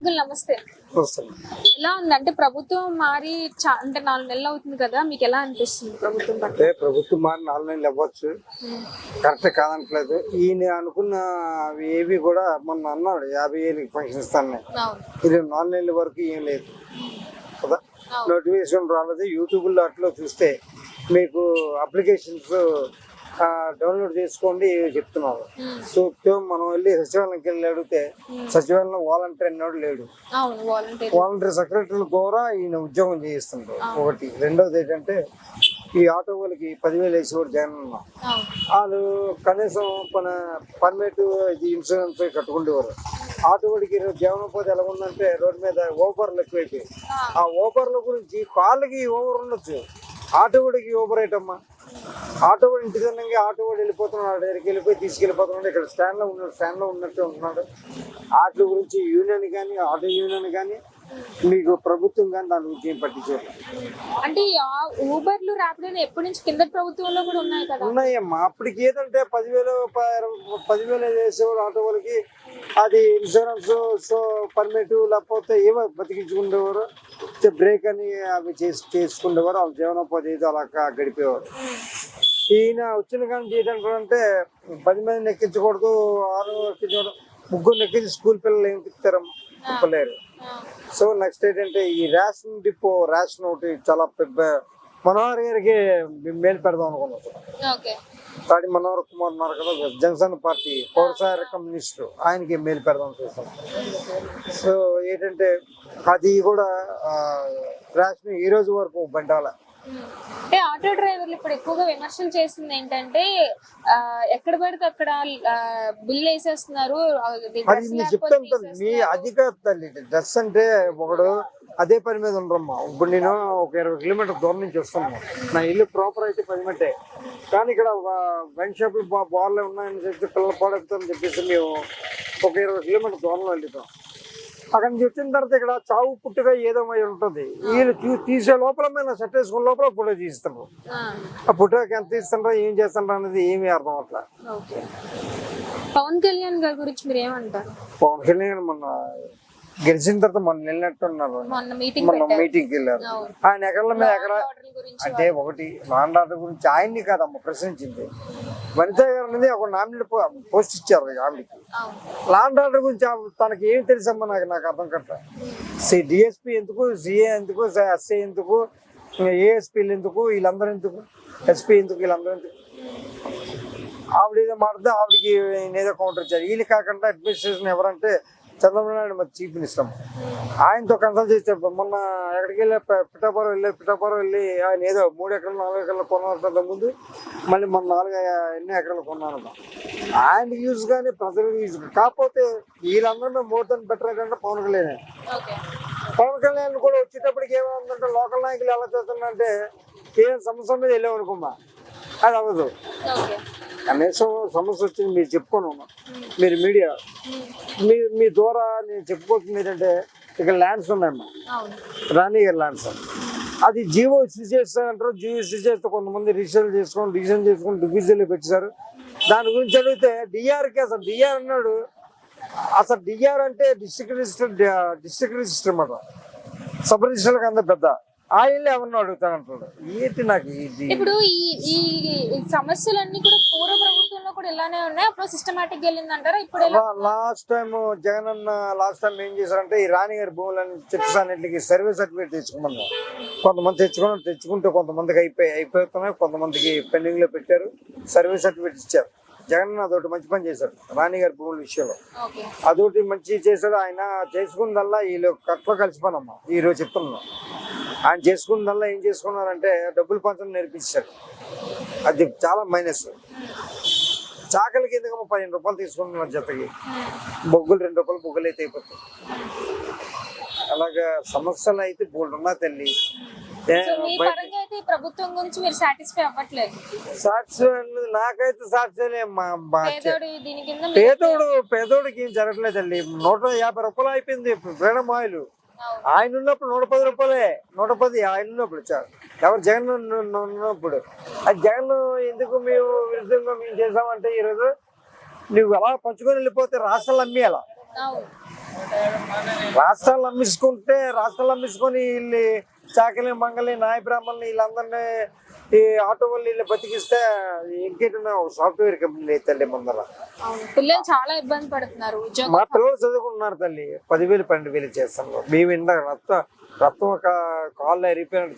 Uncle నమస్తే. ఎలా ఉంది అంటే ప్రభుత్వం మారి అంటే 4 నెలలు అవుతుంది కదా, మీకు ఎలా అనిపిస్తుంది ప్రభుత్వం పట్ల? అంటే ప్రభుత్వం మారి 4 నెలలు అవ్వచ్చు, కరెక్ట్ కాదనట్లేదు. ఈయన అనుకున్న ఏవి కూడా మొన్న అన్నాడు 50,000 ఫంక్షన్ ఇస్తాను. ఇది 4 నెలల వరకు ఏం లేదు కదా, నోటిఫికేషన్ రాలేదు. యూట్యూబ్ లో అట్లా చూస్తే మీకు అప్లికేషన్స్ డౌన్లోడ్ చేసుకోండి చెప్తున్నారు. సో మనం వెళ్ళి సచివాలయంకి వెళ్ళి అడిగితే సచివాలయంలో వాలంటీర్ అన్నాడు లేడు. వాలంటీర్ సెక్రటరీల ద్వారా ఈయన ఉద్యోగం చేయిస్తుంటారు. ఒకటి. రెండోది ఏంటంటే ఈ ఆటో వాళ్ళకి 10,000 వేసి కూడా జగన్ ఉన్నాం. వాళ్ళు కనీసం పర్మిట్ ఇన్సూరెన్స్ కట్టుకుంటేవారు. ఆటో వాడికి జీవనోపాధి ఎలా ఉందంటే రోడ్డు మీద ఓబర్లు ఎక్కువైపోయి, ఆ ఓబర్ల గురించి వాళ్ళకి ఓవర్ ఉండొచ్చు, ఆటో వాడికి ఓబర్ ఐటమ్మా. ఆటో వాడు ఇంటి దగ్గర ఆటో వాడు వెళ్ళిపోతున్నాడు, దగ్గరికి వెళ్ళిపోయి తీసుకెళ్ళిపోతున్నాడు. ఇక్కడ స్టాండ్ లో ఉన్నట్టు ఉంటున్నాడు. వాటి గురించి యూనియన్ కానీ ఆటో యూనియన్ కానీ మీకు ప్రభుత్వం కానీ దాని గురించి ఏం పట్టించారు అంటే ఊబర్లు ర్యాపిడోలు ఎప్పటి నుంచి కింద ప్రభుత్వంలో కూడా ఉన్నాయి కదా? ఉన్నాయమ్మా. అప్పటికి ఏదంటే 10,000 వేసేవారు ఆటో వాళ్ళకి. అది ఇన్సూరెన్స్ పర్మిట్ లేకపోతే ఏమో బతికించుకునేవారు, బ్రేక్ అని అవి చేసుకునేవారు. వాళ్ళ జీవనోపాధి అలా గడిపేవారు. ఈయన వచ్చిన కానీ చేయడానికి అంటే 10 మందిని ఎక్కించకూడదు, 6 ఎక్కించకూడదు, 3 ఎక్కించి స్కూల్ పిల్లలు ఏం తిప్పుతారమ్మా, తిప్పలేరు. సో నెక్స్ట్ ఏంటంటే ఈ రేషన్ డిపో రేషన్ ఒకటి చాలా పెద్ద మనోహర్ గారికి మేలు పెడదాం అనుకున్నాం. తాడి మనోహర్ కుమార్ ఉన్నారు కదా, జనసేన పార్టీ పౌరసార మినిస్టర్, ఆయనకి మేలు పెడదాం చూస్తాం. సో ఏంటంటే అది కూడా రేషన్ ఈ రోజు వరకు బండాల. అంటే ఆటో డ్రైవర్లు ఇప్పుడు ఎక్కువగా విమర్శలు చేస్తుంది ఏంటంటే ఎక్కడ పడితే అక్కడ బిల్ వేసేస్తున్నారు. చెప్తాను మీ అధికార తల్లి డ్రెస్ అంటే ఒకడు అదే పని మీద ఉండరమ్మా. ఇప్పుడు నేను ఒక 20 కిలోమీటర్ దూరం నుంచి వస్తున్నాను. నా ఇల్లు ప్రాపర్ అయితే 10 మినిటే, కానీ ఇక్కడ వైన్ షాపులు బార్లే ఉన్నాయని చెప్పి పిల్లలు పాడెక్కుతామని చెప్పేసి మేము ఒక 20 కిలోమీటర్ దూరంలో వెళ్తాం. అక్కడ నుంచి వచ్చిన తర్వాత ఇక్కడ చావు పుట్టుగా ఏదో ఉంటుంది. వీళ్ళు తీసే లోపల మేము సెట్ వేసుకున్న లోపల ఫోటో తీస్తున్నారు. ఆ ఫోటోకి ఎంత తీస్తుండ్రో ఏం చేస్తుండ్రో అనేది ఏమీ అర్థం అట్లా. పవన్ కళ్యాణ్ గారి గురించి మీరు ఏమంటారు? పవన్ కళ్యాణ్ మొన్న గెలిచిన తర్వాత మొన్న వెళ్ళినట్టున్నారు, మొన్న మీటింగ్కి వెళ్ళారు. ఆయన ఎకరాల మీద ఎక్కడ అంటే ఒకటి లాండ్ ఆర్డర్ గురించి ఆయన్ని కాదమ్మ ప్రశ్నించింది. వనితా గారు అనేది ఒక నామినేట్ పోస్ట్ ఇచ్చారు ఆమెకి. లాండ్ ఆర్డర్ గురించి తనకి ఏమి తెలుసమ్మా నాకు అర్థం కట్ట. డిఎస్పీ ఎందుకు, సిఏ ఎందుకు, ఎస్ఐ ఎందుకు, ఏఎస్పీలు ఎందుకు, వీళ్ళందరూ ఎందుకు, ఎస్పీ ఎందుకు, వీళ్ళందరూ ఎందుకు? ఆవిడ ఏదో మాట్లాడితే ఆవిడకి ఏదో కౌంటర్ ఇచ్చారు. వీళ్ళు కాకుండా అడ్మినిస్ట్రేషన్ ఎవరంటే చంద్రబాబు నాయుడు మరి చీఫ్ మినిస్టర్, ఆయనతో కన్సల్ట్ చేశారు. మొన్న ఎక్కడికి వెళ్ళి పిఠాపురం వెళ్ళి ఆయన ఏదో 3 ఎకరాలు 4 ఎకరాలు కొన్నారంట ముందు, మళ్ళీ మన 4 ఎన్ని ఎకరాలు కొన్నారంట. ఆయన యూజ్ కానీ ప్రజలకు యూజ్. కాకపోతే వీళ్ళందరూ మోర్ దెన్ బెటర్ ఏంటంటే పవన్ కళ్యాణ్ కూడా వచ్చేటప్పటికి ఏమైందంటే లోకల్ నాయకులు ఎలా చేస్తున్నారంటే ఏం సమస్య మీద వెళ్ళామనుకున్నా అది అవ్వదు. కనీసం సమస్య వచ్చింది మీరు చెప్పుకొని మీరు మీడియా మీ ద్వారా నేను చెప్పుకోవచ్చు ఏంటంటే ఇక్కడ ల్యాండ్స్ ఉన్నాయమ్మా, రాణి గారి ల్యాండ్స్. అది జీవో ఇష్యూ చేస్తారంటారు. జీవో ఇష్యూ చేస్తే కొంతమంది డిసిజన్ చేసుకొని డివిజన్లో పెట్టారు. దాని గురించి అడిగితే డిఆర్కి అసలు డిఆర్ అన్నాడు. అసలు డిఆర్ అంటే డిస్ట్రిక్ట్ రిజిస్టర్ అన్నమాట. సబ్ రిజిస్టర్లకు అంత పెద్ద ఆయన ఏమన్నా అడుగుతానంటాడు. ఏంటి నాకు ఇప్పుడు ఈ సమస్యలన్నీ కూడా పూర్వ ప్రభుత్వంలో కూడా ఇలానే ఉన్నాయి. అప్పుడు సిస్టమాటిక్ వెళ్ళిందంటారా? ఇప్పుడు లాస్ట్ టైం జగన్ అన్న ఏం చేశారంటే ఈ రాణి గారి భూములని చెప్తాన్నిటికి సర్వే సర్టిఫికేట్ తెచ్చుకున్నాను. కొంతమంది తెచ్చుకుంటే కొంతమందికి అయిపోతున్నాయి, కొంతమందికి పెండింగ్ లో పెట్టారు. సర్వే సర్టిఫికేట్ ఇచ్చారు. జగన్ అదొకటి మంచి పని చేశాడు రాణి గారి భూముల విషయంలో. అదొకటి మంచి చేశాడు. ఆయన చేసుకున్నదల్లా వీళ్ళు కట్లో కలిసిపోనమ్మా. ఈ రోజు చెప్తున్నాం, ఆయన చేసుకున్నదల్లా ఏం చేసుకున్నారంటే డబ్బులు పంచడం నేర్పించాడు. అది చాలా మైనస్. చాకలికి ఎందుకమ్మా 15 రూపాయలు తీసుకుంటున్నారు జతకి, బొగ్గులు 2 రూపాయలు బొగ్గులు అయితే అయిపోతాయి. అలాగా సమస్యలు అయితే బోల్డ్ ఉన్నా తల్లి. ప్రభుత్వం గురించి మీరు సాటిస్ఫై అవ్వట్లేదు? నాకైతే సాటిస్ఫై. పేదోడికి ఏం జరగట్లేదు తల్లి. 150 రూపాయలు అయిపోయింది ఫ్రీడమ్ ఆయిల్. ఆయన ఉన్నప్పుడు 110 రూపాయలే. 110 ఆయన ఉన్నప్పుడు చాలు. ఎవరు జగన్ ఉన్నప్పుడు అది జగన్ ఎందుకు మేము విరుద్ధంగా మేము చేసామంటే ఈరోజు నువ్వు అలా పంచుకొని వెళ్ళిపోతే రాష్ట్రాలు అమ్మేయాల. రాష్ట్రాలు అమ్మించుకొని వీళ్ళు చాకలి మంగళి నాయ బ్రాహ్మణులు వీళ్ళందరినీ ఈ ఆటో వాళ్ళు వీళ్ళు బతికిస్తే ఇంకేటన్నా సాఫ్ట్వేర్ కంపెనీలు అయితే ముందర అవును, పిల్లలు చాలా ఇబ్బంది పడుతున్నారు ఉద్యోగం. మా పిల్లలు చదువుకుంటున్నారు తల్లి 10,000 12,000 చేస్తాను. మేము ఇందాక రక్తం ఒక కాళ్ళు అరిపోయినట్టు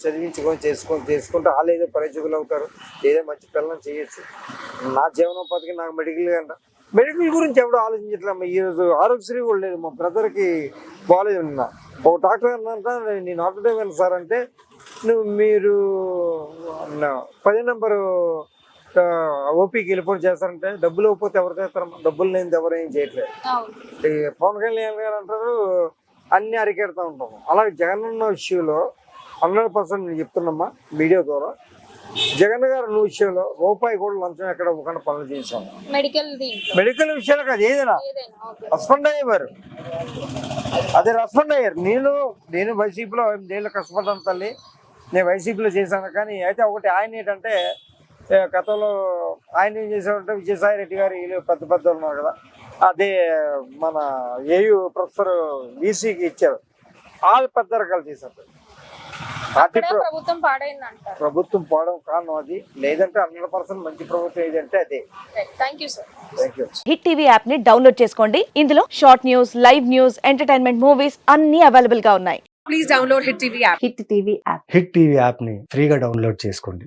చేసుకుంటే వాళ్ళు ఏదో పరిచయకులు అవుతారు, ఏదో మంచి పిల్లలు చేయొచ్చు. నా జీవనోపాధికి నాకు మెడికల్ గురించి ఎవడో ఆలోచించట్లేమ్మా. ఈరోజు ఆరోగ్యశ్రీ కూడా లేదు. మా బ్రదర్కి బాగాలేదు. నిన్న ఒక డాక్టర్ అన్నంట, నేను ఆటో వెళ్ళను సార్ అంటే, మీరు 10 నెంబరు ఓపీకి వెళ్ళిపోయి చేస్తారంటే డబ్బులు ఇవ్వకపోతే ఎవరు చేస్తారమ్మా? డబ్బులు లేనిది ఎవరు ఏం చేయట్లేదు. ఈ పవన్ కళ్యాణ్ గారు అంటారు అన్ని అరికెడతా ఉంటాము. అలాగే జగన్ అన్న విషయంలో 100% నేను చెప్తున్నామ్మా మీడియా ద్వారా, జగన్ గారు విషయంలో రూపాయి కూడా లంచం ఎక్కడ ఇవ్వకుండా పనులు చేశాము. మెడికల్ విషయాలు కాదు, ఏదైనా రెస్పాండ్ అయ్యేవారు. అదే రెస్పాండ్ అయ్యారు. నేను వైసీపీలో 8 ఏళ్ళు కష్టపడ్డాను తల్లి, నేను వైసీపీలో చేశాను. కానీ అయితే ఒకటి ఆయన ఏంటంటే గతంలో ఆయన ఏం చేశారంటే విజయసాయి రెడ్డి గారు వీళ్ళు పెద్ద ఉన్నారు కదా, అదే మన ఏయు ప్రొఫెసర్ వీసీకి ఇచ్చారు. వాళ్ళు పెద్ద రకాలు చేశారు. ప్రభుత్వం పోవడం కారణం అది. లేదంటే 100% మంచి ప్రభుత్వం ఏదంటే అదే. Thank you sir. Thank you. Hit TV app ని డౌన్లోడ్ చేసుకోండి. ఇందులో short news, live news, entertainment movies అన్ని అవైలబుల్ గా ఉన్నాయి. Please download Hit TV app. Hit TV app. Hit TV యాప్ని ఫ్రీగా డౌన్లోడ్ చేసుకోండి.